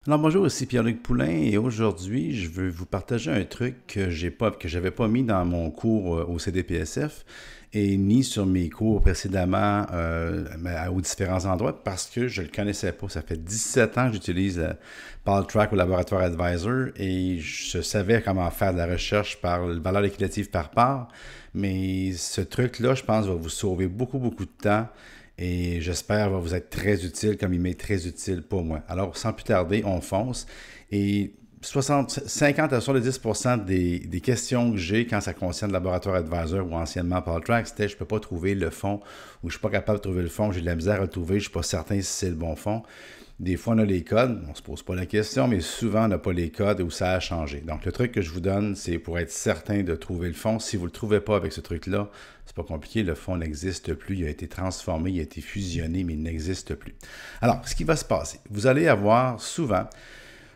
Alors bonjour, ici Pierre-Luc Poulain et aujourd'hui, je veux vous partager un truc que j'avais pas mis dans mon cours au CDPSF et ni sur mes cours précédemment aux différents endroits parce que je le connaissais pas. Ça fait 17 ans que j'utilise PowerTrack au Laboratoire Advisor et je savais comment faire de la recherche par valeur liquidative par part, mais ce truc-là, je pense, va vous sauver beaucoup de temps et j'espère va vous être très utile comme il m'est très utile pour moi. Alors, sans plus tarder, on fonce. Et 50 à 70% des questions que j'ai quand ça concerne le Laboratoire Advisor ou anciennement PowerTrack, c'était je ne peux pas trouver le fond ou je ne suis pas capable de trouver le fond, j'ai de la misère à le trouver, je ne suis pas certain si c'est le bon fond. Des fois, on a les codes, on ne se pose pas la question, mais souvent, on n'a pas les codes où ça a changé. Donc, le truc que je vous donne, c'est pour être certain de trouver le fond. Si vous ne le trouvez pas avec ce truc-là, c'est pas compliqué, le fond n'existe plus, il a été transformé, il a été fusionné, mais il n'existe plus. Alors, ce qui va se passer, vous allez avoir souvent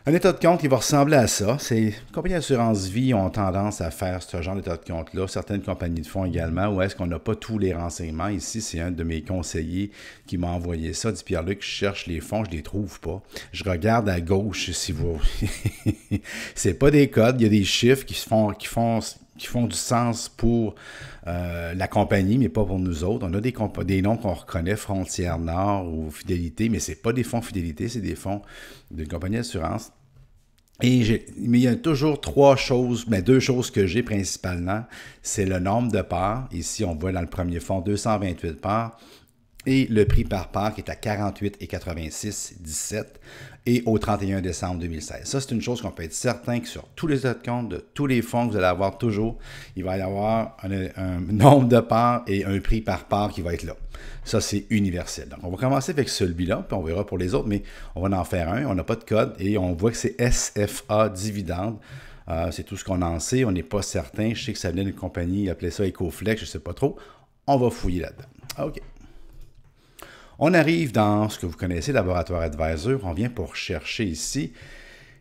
un état de compte qui va ressembler à ça. Les compagnies d'assurance vie ont tendance à faire ce genre d'état de compte-là. Certaines compagnies de fonds également, où est-ce qu'on n'a pas tous les renseignements. Ici, c'est un de mes conseillers qui m'a envoyé ça. Il dit Pierre-Luc, je cherche les fonds, je ne les trouve pas. Je regarde à gauche si vous. C'est pas des codes, il y a des chiffres qui font du sens pour la compagnie, mais pas pour nous autres. On a des noms qu'on reconnaît, Frontière Nord ou Fidélité, mais ce n'est pas des fonds Fidélité, c'est des fonds d'une compagnie d'assurance. Mais il y a toujours deux choses que j'ai principalement. C'est le nombre de parts. Ici, on voit dans le premier fonds 228 parts. Et le prix par part qui est à 48,86,17 et au 31 décembre 2016. Ça, c'est une chose qu'on peut être certain que sur tous les autres comptes de tous les fonds que vous allez avoir toujours, il va y avoir un nombre de parts et un prix par part qui va être là. Ça, c'est universel. Donc, on va commencer avec celui-là, puis on verra pour les autres, mais on va en faire un. On n'a pas de code et on voit que c'est SFA dividende. C'est tout ce qu'on en sait. On n'est pas certain. Je sais que ça venait d'une compagnie, appelait ça Ecoflex, je ne sais pas trop. On va fouiller là-dedans. OK. On arrive dans ce que vous connaissez, Laboratoire Advisor. On vient pour chercher ici.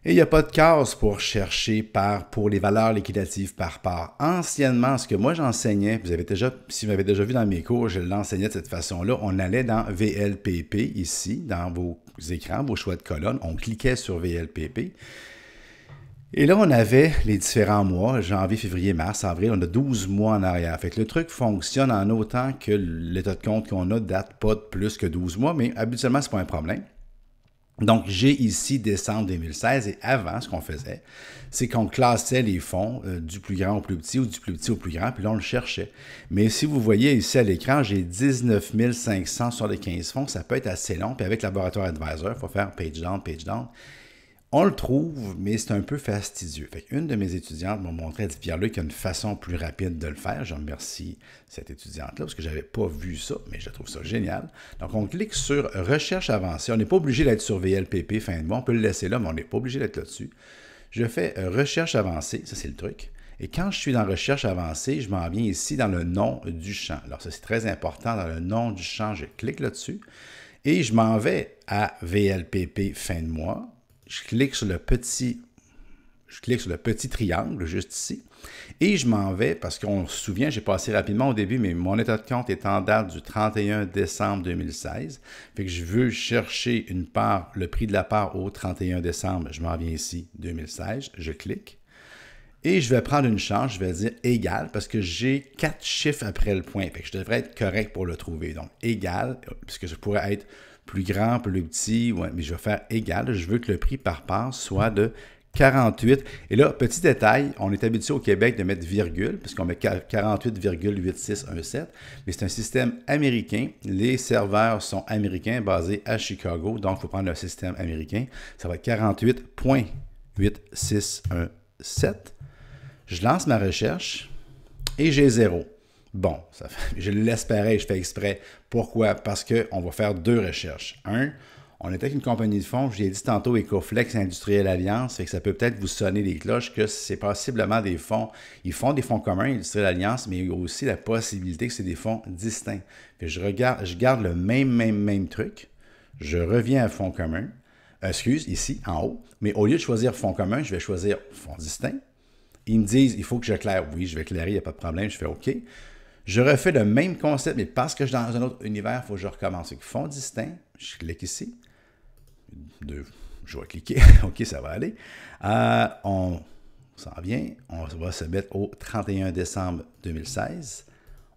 Et il n'y a pas de case pour chercher pour les valeurs liquidatives par part. Anciennement, ce que moi j'enseignais, si vous m'avez déjà vu dans mes cours, je l'enseignais de cette façon-là. On allait dans VLPP ici, dans vos écrans, vos choix de colonnes. On cliquait sur VLPP. Et là, on avait les différents mois, janvier, février, mars, avril, on a 12 mois en arrière. Fait que le truc fonctionne en autant que l'état de compte qu'on a date pas de plus que 12 mois, mais habituellement, ce n'est pas un problème. Donc, j'ai ici décembre 2016 et avant, ce qu'on faisait, c'est qu'on classait les fonds du plus grand au plus petit ou du plus petit au plus grand, puis là, on le cherchait. Mais si vous voyez ici à l'écran, j'ai 19 500 sur les 15 fonds, ça peut être assez long, puis avec Laboratoire Advisor, il faut faire page down, page down. On le trouve, mais c'est un peu fastidieux. Fait une de mes étudiantes m'a montré, elle dit Pierre-Luc, il y a une façon plus rapide de le faire. Je remercie cette étudiante-là parce que je n'avais pas vu ça, mais je trouve ça génial. Donc, on clique sur Recherche avancée. On n'est pas obligé d'être sur VLPP fin de mois. On peut le laisser là, mais on n'est pas obligé d'être là-dessus. Je fais Recherche avancée, ça c'est le truc. Et quand je suis dans Recherche avancée, je m'en viens ici dans le nom du champ. Alors, ça c'est très important. Dans le nom du champ, je clique là-dessus et je m'en vais à VLPP fin de mois. Je clique sur le petit triangle juste ici et je m'en vais parce qu'on se souvient, j'ai passé rapidement au début, mais mon état de compte est en date du 31 décembre 2016. Fait que je veux chercher le prix de la part au 31 décembre. Je m'en viens ici, 2016. Je clique et je vais prendre une chance. Je vais dire égal parce que j'ai 4 chiffres après le point. Fait que je devrais être correct pour le trouver. Donc égal, puisque je pourrais être plus grand, plus petit, ouais, mais je vais faire égal. Je veux que le prix par part soit de 48. Et là, petit détail, on est habitué au Québec de mettre virgule, puisqu'on met 48,8617, mais c'est un système américain. Les serveurs sont américains, basés à Chicago, donc il faut prendre le système américain. Ça va être 48,8617. Je lance ma recherche et j'ai 0. Bon, je l'espérais, je fais exprès. Pourquoi? Parce qu'on va faire 2 recherches. On était avec une compagnie de fonds, je l'ai dit tantôt, Ecoflex Industriel Alliance, fait que ça peut peut-être vous sonner les cloches que c'est possiblement des fonds. Ils font des fonds communs, Industriel Alliance, mais il y a aussi la possibilité que c'est des fonds distincts. Fait que je garde le même truc. Je reviens à fonds commun. Ici, en haut. Mais au lieu de choisir fonds commun, je vais choisir fonds distincts. Ils me disent, il faut que je claire. Oui, je vais clairer, il n'y a pas de problème. Je fais OK. Je refais le même concept, mais parce que je suis dans un autre univers, il faut que je recommence. Fonds distinct, je clique ici. Je vais cliquer. OK, ça va aller. On s'en vient. On va se mettre au 31 décembre 2016.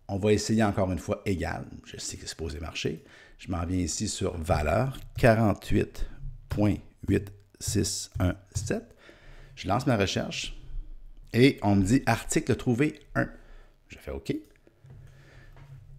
On va essayer encore une fois égal. Je sais que c'est supposé marcher. Je m'en viens ici sur valeur 48.8617. Je lance ma recherche et on me dit article trouvé 1. Je fais OK.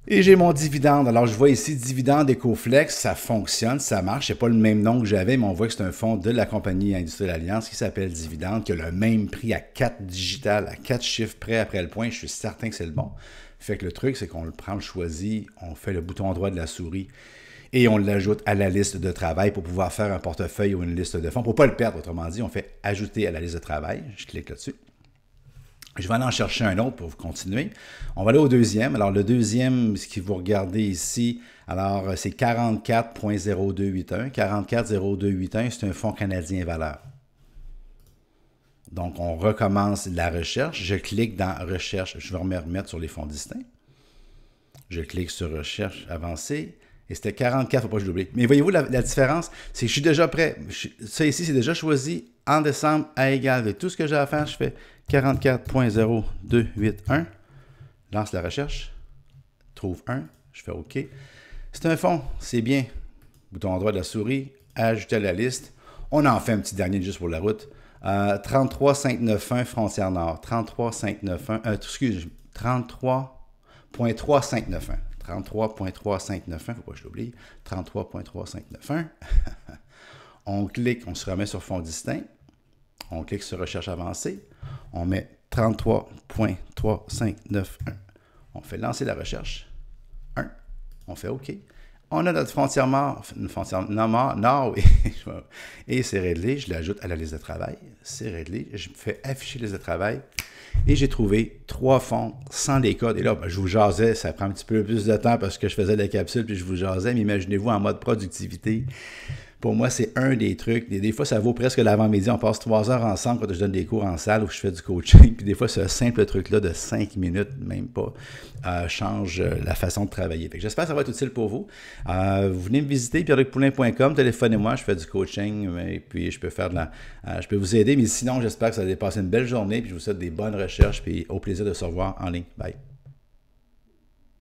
Et j'ai mon dividende. Alors, je vois ici dividende Ecoflex, ça fonctionne, ça marche. Ce n'est pas le même nom que j'avais, mais on voit que c'est un fonds de la compagnie Industrielle Alliance qui s'appelle Dividende, qui a le même prix à 4 digitales, à 4 chiffres près après le point. Je suis certain que c'est le bon. Fait que le truc, c'est qu'on le prend, on le choisit, on fait le bouton droit de la souris et on l'ajoute à la liste de travail pour pouvoir faire un portefeuille ou une liste de fonds. Pour ne pas le perdre, autrement dit, on fait ajouter à la liste de travail. Je clique là-dessus. Je vais aller en chercher un autre pour vous continuer. On va aller au deuxième. Alors, le deuxième, ce que vous regardez ici, alors c'est 44.0281. 44.0281, c'est un fonds canadien valeur. Donc, on recommence la recherche. Je clique dans Recherche. Je vais me remettre sur les fonds distincts. Je clique sur Recherche avancée. Et c'était 44, il ne faut pas que je l'oublie. Mais voyez-vous, la différence, c'est que je suis déjà prêt. Ça ici, c'est déjà choisi en décembre à égal. Et tout ce que j'ai à faire, je fais 44.0281. Lance la recherche. Trouve 1. Je fais OK. C'est un fonds, c'est bien. Bouton droit de la souris. Ajouter à la liste. On en fait un petit dernier juste pour la route. 33.591 Frontière Nord. 33.591. Excusez, 33.3591. 33.3591, il ne faut pas que je l'oublie. 33.3591. On clique, on se remet sur fonds distinct. On clique sur recherche avancée. On met 33.3591. On fait lancer la recherche. 1. On fait OK. On a notre frontière nord, et c'est réglé. Je l'ajoute à la liste de travail. C'est réglé. Je fais afficher la liste de travail. Et j'ai trouvé 3 fonds sans les codes. Et là, je vous jasais, ça prend un petit peu plus de temps parce que je faisais la capsule puis je vous jasais. Mais imaginez-vous en mode productivité. Pour moi, c'est un des trucs. Des fois, ça vaut presque l'avant-midi. On passe 3 heures ensemble quand je donne des cours en salle où je fais du coaching. Puis des fois, ce simple truc-là de 5 minutes, même pas, change la façon de travailler. J'espère que ça va être utile pour vous. Vous venez me visiter, pierrelucpoulin.com, téléphonez-moi, je fais du coaching et puis je peux je peux vous aider. Mais sinon, j'espère que ça va passer une belle journée. Puis je vous souhaite des bonnes recherches. Puis au plaisir de se revoir en ligne. Bye.